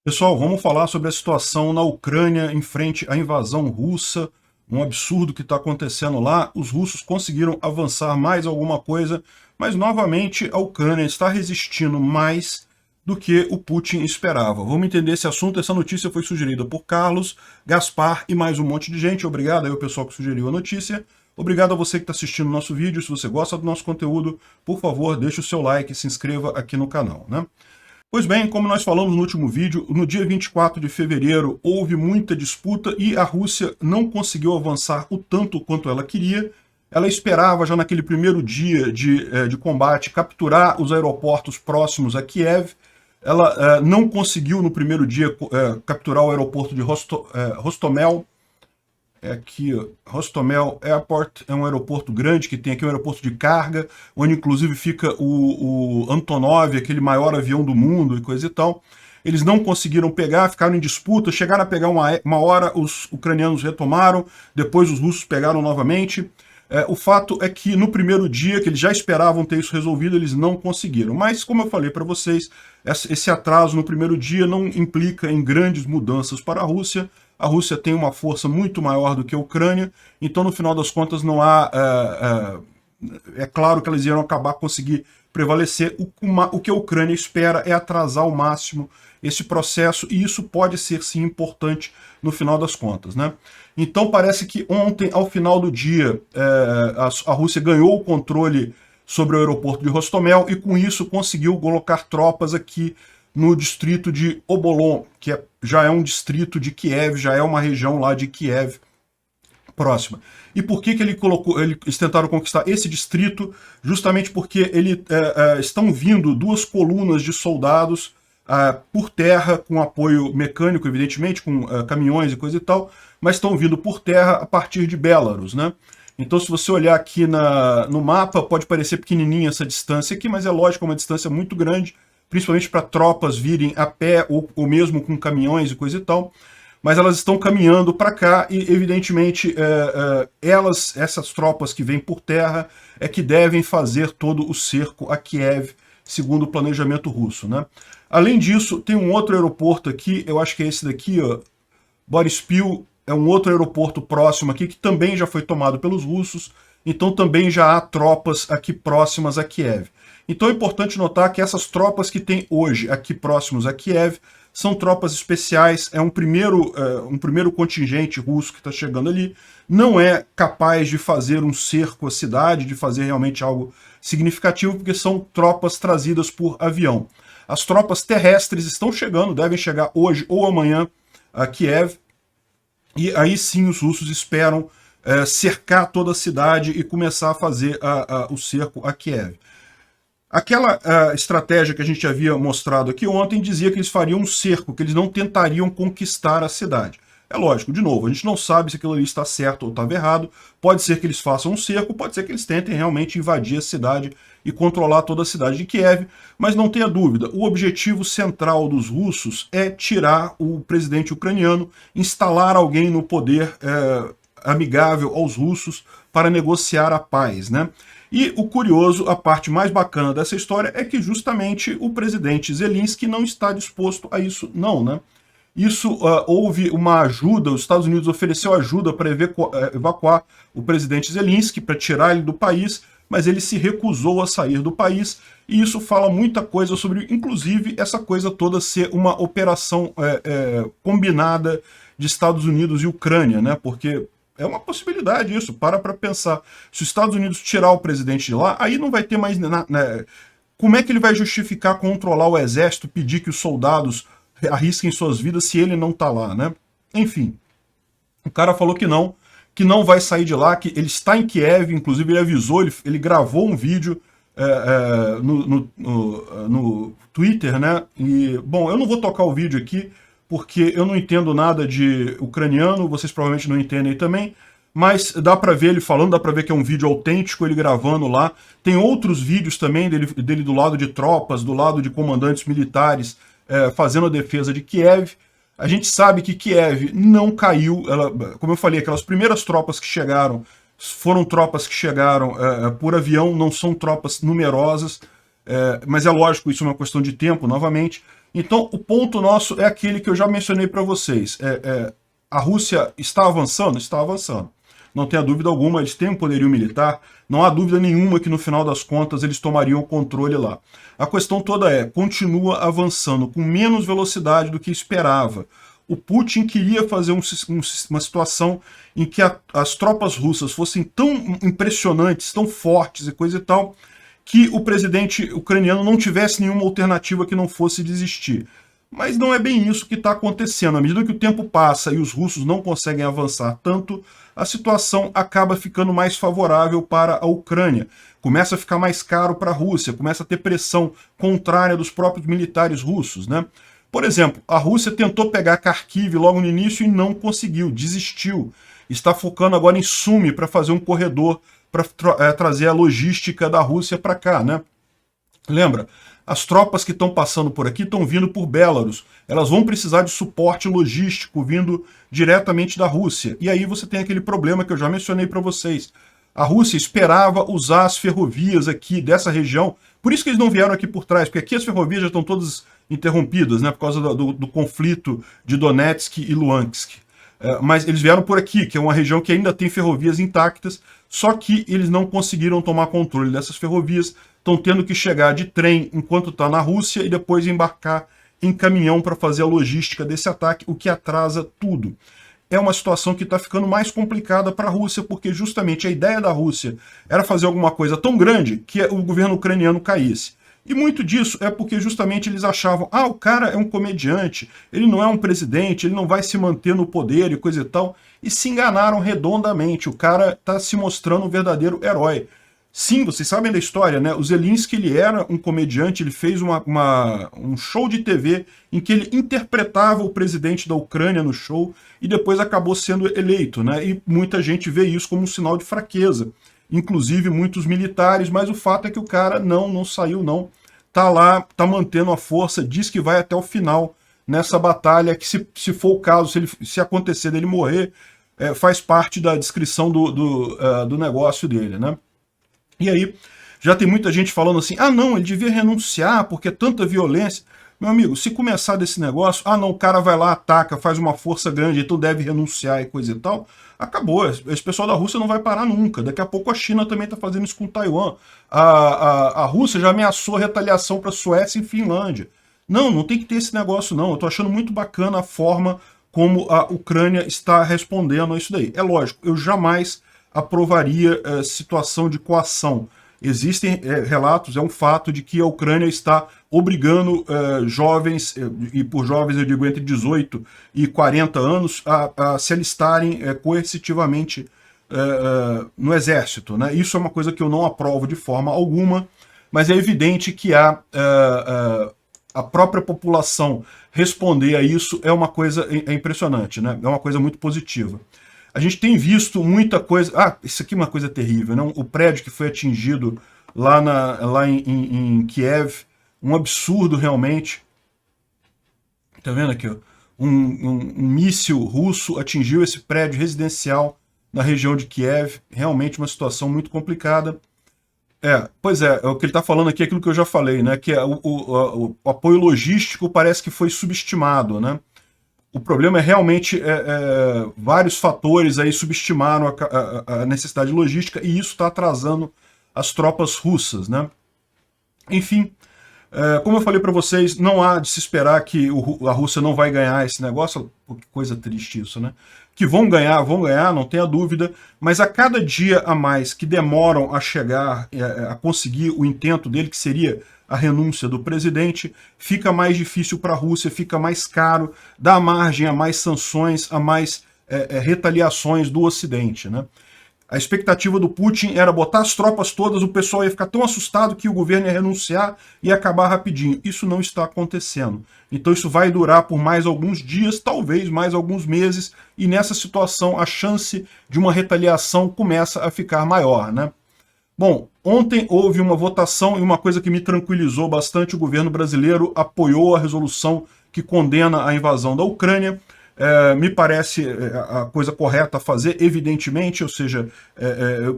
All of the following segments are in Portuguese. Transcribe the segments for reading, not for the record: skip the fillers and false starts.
Pessoal, vamos falar sobre a situação na Ucrânia em frente à invasão russa, um absurdo que está acontecendo lá. Os russos conseguiram avançar mais alguma coisa, mas novamente a Ucrânia está resistindo mais do que o Putin esperava. Vamos entender esse assunto. Essa notícia foi sugerida por Carlos, Gaspar e mais um monte de gente. Obrigado aí ao pessoal que sugeriu a notícia. Obrigado a você que está assistindo o nosso vídeo. Se você gosta do nosso conteúdo, por favor, deixe o seu like e se inscreva aqui no canal, né? Pois bem, como nós falamos no último vídeo, no dia 24 de fevereiro houve muita disputa e a Rússia não conseguiu avançar o tanto quanto ela queria. Ela esperava já naquele primeiro dia de combate capturar os aeroportos próximos a Kiev. Ela não conseguiu no primeiro dia capturar o aeroporto de Hostomel. É aqui, ó, Hostomel Airport, é um aeroporto grande que tem aqui um aeroporto de carga, onde inclusive fica o Antonov, aquele maior avião do mundo e coisa e tal. Eles não conseguiram pegar, ficaram em disputa, chegaram a pegar uma hora, os ucranianos retomaram, depois os russos pegaram novamente. O fato é que no primeiro dia, que eles já esperavam ter isso resolvido, eles não conseguiram. Mas, como eu falei para vocês, esse atraso no primeiro dia não implica em grandes mudanças para a Rússia. A Rússia tem uma força muito maior do que a Ucrânia, então no final das contas não há... É claro que eles irão acabar conseguir prevalecer. O que a Ucrânia espera é atrasar ao máximo esse processo, e isso pode ser sim importante no final das contas, né? Então parece que ontem, ao final do dia, a Rússia ganhou o controle sobre o aeroporto de Hostomel e com isso conseguiu colocar tropas aqui no distrito de Obolon, que já é um distrito de Kiev, já é uma região lá de Kiev próxima. E por que eles tentaram conquistar esse distrito? Justamente porque estão vindo duas colunas de soldados por terra, com apoio mecânico, evidentemente, com caminhões e coisa e tal, mas estão vindo por terra a partir de Belarus, né? Então, se você olhar aqui no mapa, pode parecer pequenininha essa distância aqui, mas é lógico, é uma distância muito grande, principalmente para tropas virem a pé ou mesmo com caminhões e coisa e tal. Mas elas estão caminhando para cá e, evidentemente, essas tropas que vêm por terra é que devem fazer todo o cerco a Kiev, segundo o planejamento russo, né? Além disso, tem um outro aeroporto aqui, eu acho que é esse daqui, ó, Boryspil, é um outro aeroporto próximo aqui, que também já foi tomado pelos russos, então também já há tropas aqui próximas a Kiev. Então é importante notar que essas tropas que tem hoje aqui próximos a Kiev são tropas especiais, é um primeiro contingente russo que está chegando ali, não é capaz de fazer um cerco à cidade, de fazer realmente algo significativo, porque são tropas trazidas por avião. As tropas terrestres estão chegando, devem chegar hoje ou amanhã a Kiev, e aí sim os russos esperam cercar toda a cidade e começar a fazer o cerco a Kiev. Aquela estratégia que a gente havia mostrado aqui ontem dizia que eles fariam um cerco, que eles não tentariam conquistar a cidade. É lógico, de novo, a gente não sabe se aquilo ali está certo ou estava errado, pode ser que eles façam um cerco, pode ser que eles tentem realmente invadir a cidade e controlar toda a cidade de Kiev, mas não tenha dúvida, o objetivo central dos russos é tirar o presidente ucraniano, instalar alguém no poder amigável aos russos para negociar a paz, né? E o curioso, a parte mais bacana dessa história é que justamente o presidente Zelensky não está disposto a isso não, né? Isso, houve uma ajuda, os Estados Unidos ofereceu ajuda para evacuar o presidente Zelensky, para tirar ele do país, mas ele se recusou a sair do país, e isso fala muita coisa sobre, inclusive, essa coisa toda ser uma operação combinada de Estados Unidos e Ucrânia, né? Porque é uma possibilidade isso, para pensar. Se os Estados Unidos tirar o presidente de lá, aí não vai ter mais... Como é que ele vai justificar controlar o exército, pedir que os soldados arrisquem suas vidas se ele não está lá, né? Enfim, o cara falou que não vai sair de lá, que ele está em Kiev, inclusive ele avisou, ele gravou um vídeo no Twitter, né? E, bom, eu não vou tocar o vídeo aqui, porque eu não entendo nada de ucraniano, vocês provavelmente não entendem também, mas dá pra ver ele falando, dá pra ver que é um vídeo autêntico, ele gravando lá. Tem outros vídeos também dele do lado de tropas, do lado de comandantes militares, fazendo a defesa de Kiev. A gente sabe que Kiev não caiu, como eu falei, aquelas primeiras tropas que chegaram, foram tropas que chegaram por avião, não são tropas numerosas, mas é lógico, isso é uma questão de tempo, novamente. Então, o ponto nosso é aquele que eu já mencionei para vocês. A Rússia está avançando? Está avançando. Não tenha dúvida alguma, eles têm um poderio militar, não há dúvida nenhuma que no final das contas eles tomariam o controle lá. A questão toda continua avançando com menos velocidade do que esperava. O Putin queria fazer uma situação em que as tropas russas fossem tão impressionantes, tão fortes e coisa e tal, que o presidente ucraniano não tivesse nenhuma alternativa que não fosse desistir. Mas não é bem isso que está acontecendo. À medida que o tempo passa e os russos não conseguem avançar tanto, a situação acaba ficando mais favorável para a Ucrânia. Começa a ficar mais caro para a Rússia, começa a ter pressão contrária dos próprios militares russos, né? Por exemplo, a Rússia tentou pegar Kharkiv logo no início e não conseguiu, desistiu. Está focando agora em Sumi para fazer um corredor para trazer a logística da Rússia para cá, né? Lembra? As tropas que estão passando por aqui estão vindo por Belarus. Elas vão precisar de suporte logístico vindo diretamente da Rússia. E aí você tem aquele problema que eu já mencionei para vocês. A Rússia esperava usar as ferrovias aqui dessa região. Por isso que eles não vieram aqui por trás, porque aqui as ferrovias já estão todas interrompidas, né, por causa do conflito de Donetsk e Luhansk. Mas eles vieram por aqui, que é uma região que ainda tem ferrovias intactas, só que eles não conseguiram tomar controle dessas ferrovias, estão tendo que chegar de trem enquanto está na Rússia e depois embarcar em caminhão para fazer a logística desse ataque, o que atrasa tudo. É uma situação que está ficando mais complicada para a Rússia, porque justamente a ideia da Rússia era fazer alguma coisa tão grande que o governo ucraniano caísse. E muito disso é porque justamente eles achavam, o cara é um comediante, ele não é um presidente, ele não vai se manter no poder e coisa e tal, e se enganaram redondamente. O cara está se mostrando um verdadeiro herói. Sim, vocês sabem da história, né? O Zelensky, ele era um comediante, ele fez um show de TV em que ele interpretava o presidente da Ucrânia no show e depois acabou sendo eleito, né? E muita gente vê isso como um sinal de fraqueza, inclusive muitos militares, mas o fato é que o cara não saiu, não. Tá lá, tá mantendo a força, diz que vai até o final nessa batalha, que se for o caso, se acontecer dele morrer, faz parte da descrição do negócio dele, né? E aí, já tem muita gente falando assim, não, ele devia renunciar porque é tanta violência. Meu amigo, se começar desse negócio, não, o cara vai lá, ataca, faz uma força grande, então deve renunciar e coisa e tal, acabou. Esse pessoal da Rússia não vai parar nunca. Daqui a pouco a China também está fazendo isso com Taiwan. A Rússia já ameaçou retaliação para a Suécia e Finlândia. Não tem que ter esse negócio, não. Eu estou achando muito bacana a forma como a Ucrânia está respondendo a isso daí. É lógico, eu jamais aprovaria situação de coação. Existem relatos, é um fato de que a Ucrânia está obrigando jovens, e por jovens eu digo entre 18 e 40 anos, a se alistarem coercitivamente no exército, né? Isso é uma coisa que eu não aprovo de forma alguma, mas é evidente que a própria população responder a isso é uma coisa impressionante, né? É uma coisa muito positiva. A gente tem visto muita coisa... isso aqui é uma coisa terrível, né? O prédio que foi atingido lá em Kiev, um absurdo realmente. Tá vendo aqui? Ó? Um míssil russo atingiu esse prédio residencial na região de Kiev. Realmente uma situação muito complicada. Pois é, o que ele está falando aqui é aquilo que eu já falei, né? Que o apoio logístico parece que foi subestimado, né? O problema é realmente vários fatores aí subestimaram a necessidade logística e isso está atrasando as tropas russas, né? Enfim, como eu falei para vocês, não há de se esperar que a Rússia não vai ganhar esse negócio. Pô, que coisa triste isso, né? Que vão ganhar, não tenha dúvida, mas a cada dia a mais que demoram a chegar, a conseguir o intento dele, que seria a renúncia do presidente, fica mais difícil para a Rússia, fica mais caro, dá margem a mais sanções, a mais retaliações do Ocidente, né? A expectativa do Putin era botar as tropas todas, o pessoal ia ficar tão assustado que o governo ia renunciar e ia acabar rapidinho. Isso não está acontecendo. Então isso vai durar por mais alguns dias, talvez mais alguns meses, e nessa situação a chance de uma retaliação começa a ficar maior, né? Bom, ontem houve uma votação e uma coisa que me tranquilizou bastante, o governo brasileiro apoiou a resolução que condena a invasão da Ucrânia. Me parece a coisa correta a fazer, evidentemente, ou seja,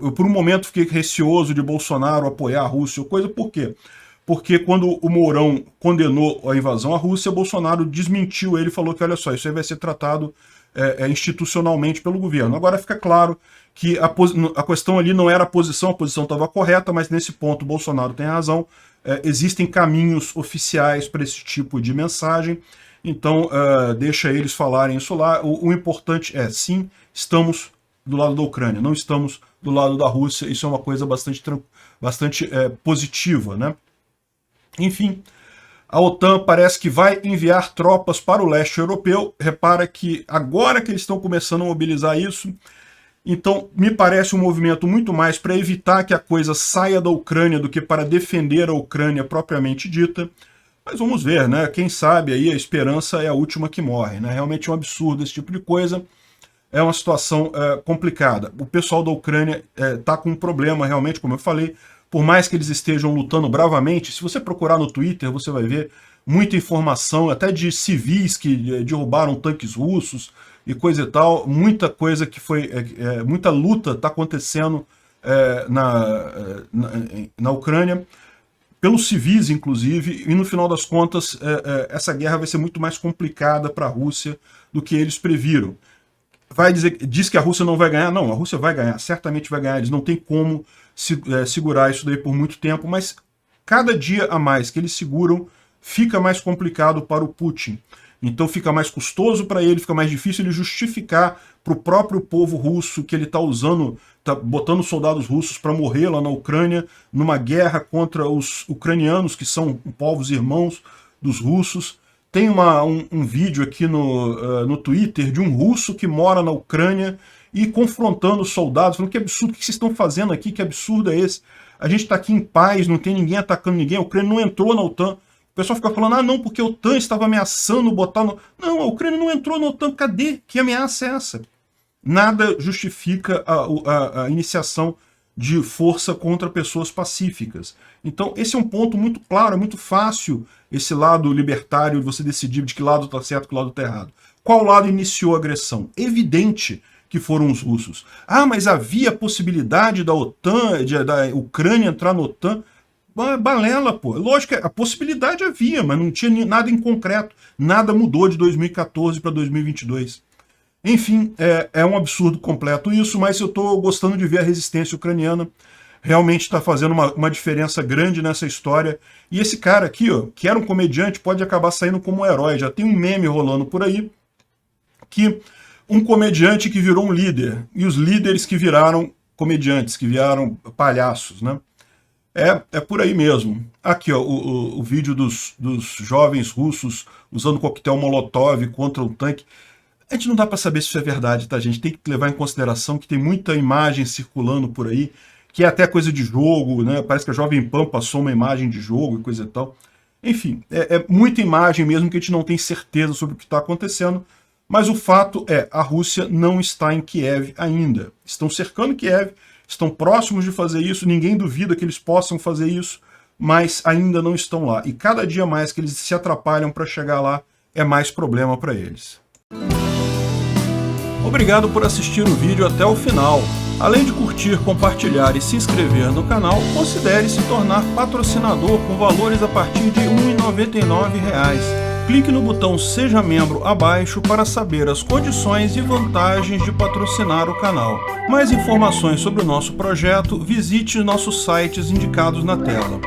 eu por um momento fiquei receoso de Bolsonaro apoiar a Rússia, por quê? porque quando o Mourão condenou a invasão à Rússia, Bolsonaro desmentiu ele, falou que, olha só, isso aí vai ser tratado institucionalmente pelo governo. Agora fica claro que a questão ali não era a posição estava correta, mas nesse ponto o Bolsonaro tem razão, existem caminhos oficiais para esse tipo de mensagem, então deixa eles falarem isso lá. O importante é, sim, estamos do lado da Ucrânia, não estamos do lado da Rússia, isso é uma coisa bastante positiva, né? Enfim, a OTAN parece que vai enviar tropas para o leste europeu. Repara que agora que eles estão começando a mobilizar isso, então me parece um movimento muito mais para evitar que a coisa saia da Ucrânia do que para defender a Ucrânia propriamente dita. Mas vamos ver, né? Quem sabe aí a esperança é a última que morre, né? Realmente é um absurdo esse tipo de coisa. É uma situação complicada. O pessoal da Ucrânia está com um problema realmente, como eu falei. Por mais que eles estejam lutando bravamente, se você procurar no Twitter, você vai ver muita informação, até de civis que derrubaram tanques russos e coisa e tal, muita coisa que foi, muita luta está acontecendo na Ucrânia, pelos civis, inclusive, e no final das contas, essa guerra vai ser muito mais complicada para a Rússia do que eles previram. Diz que a Rússia não vai ganhar. Não, a Rússia vai ganhar, certamente vai ganhar. Eles não têm como segurar isso daí por muito tempo, mas cada dia a mais que eles seguram, fica mais complicado para o Putin. Então fica mais custoso para ele, fica mais difícil ele justificar para o próprio povo russo que ele está botando soldados russos para morrer lá na Ucrânia, numa guerra contra os ucranianos, que são povos irmãos dos russos. Tem um vídeo aqui no Twitter de um russo que mora na Ucrânia e confrontando os soldados, falando que absurdo, o que vocês estão fazendo aqui, que absurdo é esse? A gente está aqui em paz, não tem ninguém atacando ninguém, a Ucrânia não entrou na OTAN. O pessoal fica falando, não, porque a OTAN estava ameaçando botar no... Não, a Ucrânia não entrou na OTAN, cadê? Que ameaça é essa? Nada justifica a iniciação de força contra pessoas pacíficas. Então, esse é um ponto muito claro, é muito fácil esse lado libertário, você decidir de que lado está certo e que lado está errado. Qual lado iniciou a agressão? Evidente que foram os russos. Ah, mas havia a possibilidade da OTAN, da Ucrânia entrar na OTAN? Balela, pô. Lógico que a possibilidade havia, mas não tinha nada em concreto. Nada mudou de 2014 para 2022. Enfim, é um absurdo completo isso, mas eu estou gostando de ver a resistência ucraniana. Realmente está fazendo uma diferença grande nessa história. E esse cara aqui, ó, que era um comediante, pode acabar saindo como um herói. Já tem um meme rolando por aí, que um comediante que virou um líder, e os líderes que viraram comediantes, que viraram palhaços, né? É por aí mesmo. Aqui, ó, o vídeo dos jovens russos usando coquetel Molotov contra um tanque. A gente não dá para saber se isso é verdade, tá, gente? Tem que levar em consideração que tem muita imagem circulando por aí, que é até coisa de jogo, né? Parece que a Jovem Pan passou uma imagem de jogo e coisa e tal. Enfim, é muita imagem mesmo que a gente não tem certeza sobre o que está acontecendo, mas o fato é, a Rússia não está em Kiev ainda. Estão cercando Kiev, estão próximos de fazer isso, ninguém duvida que eles possam fazer isso, mas ainda não estão lá. E cada dia mais que eles se atrapalham para chegar lá, é mais problema para eles. Obrigado por assistir o vídeo até o final. Além de curtir, compartilhar e se inscrever no canal, considere se tornar patrocinador com valores a partir de R$ 1,99. Clique no botão Seja Membro abaixo para saber as condições e vantagens de patrocinar o canal. Mais informações sobre o nosso projeto, visite nossos sites indicados na tela.